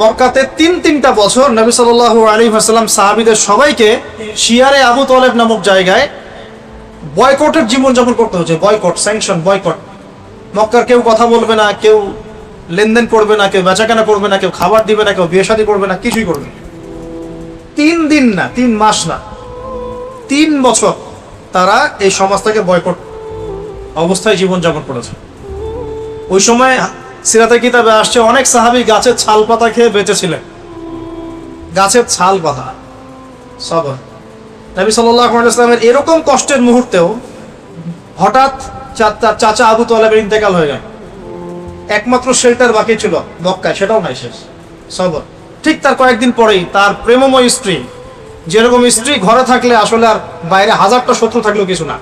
মক্কাতে তিনটা বছর নবী সাল্লাল্লাহু আলাইহি ওয়াসাল্লাম সাহাবীদের সবাইকে শিয়ারে আবু তালেব নামক জায়গায় বয়কটের জীবনযাপন করতে হচ্ছে। Boycott, sanction, boycott. মক্কার কেউ কথা বলবে না, কেউ লেনদেন করবে না, কেউ বেচাকেনা করবে না, কেউ খাবার দিবে না, কেউ বিয়ে শাদী করবে না, কিছুই করবে না। 3 দিন না, 3 মাস না, 3 বছর তারা এই সমাজটাকে বয়কট অবস্থায় জীবনযাপন করেছে। ওই সময় সিরাতের কিতাবে আসছে অনেক সাহাবী গাছের ছাল পাতা খেয়ে বেঁচেছিলেন। গাছের ছাল পাতা, সবর। নবী সাল্লাল্লাহু আলাইহি ওয়াসাল্লামের এরকম কষ্টের মুহূর্তেও হঠাৎ তার চাচা আবু তালেবের ইন্তেকাল হয়ে গেল। একমাত্র শেল্টার বাকি ছিল মক্কায়, সেটাও নাই, শেষ, সবর। ঠিক তার কয়েকদিন পরেই তার প্রেমময় স্ত্রী, যেরকম স্ত্রী ঘরে থাকলে আসলে আর বাইরে 1000টা শত্রু থাকলেও কিছু না,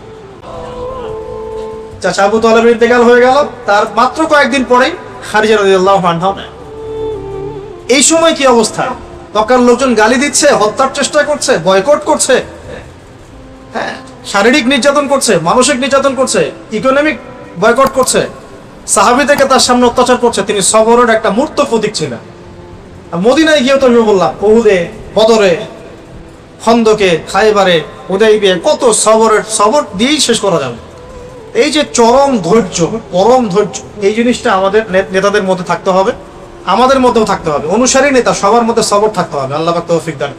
চাচা আবু তালেবের ইন্তেকাল হয়ে গেল। তার মাত্র কয়েকদিন পরেই খাদিজা রাদিয়াল্লাহু আনহা। এই সময় কি অবস্থা? মক্কার লোকজন গালি দিচ্ছে, হত্যার চেষ্টা করছে, বয়কট করছে, হ্যাঁ, শারীরিক নির্যাতন করছে, মানসিক নির্যাতন করছে, ইকোনমিক বয়কট করছে, সাহাবীদেরকে তার সামনে অত্যাচার করছে। তিনি সবরের একটা মূর্ত প্রতীক ছিলেন। মদিনায় গিয়েও তো আমি বললাম, উহুদে, বদরে, খন্দকে, খায়বারে, হুদাইবিয়ায় কত সবর দিয়েই শেষ করা যাবে। এই যে চরম ধৈর্য, পরম ধৈর্য, এই জিনিসটা আমাদের নেতাদের মধ্যে থাকতে হবে, আমাদের মধ্যেও থাকতে হবে। অনুসারী নেতা সবার মধ্যে সবর থাকতে হবে। আল্লাহ পাক তৌফিক দান।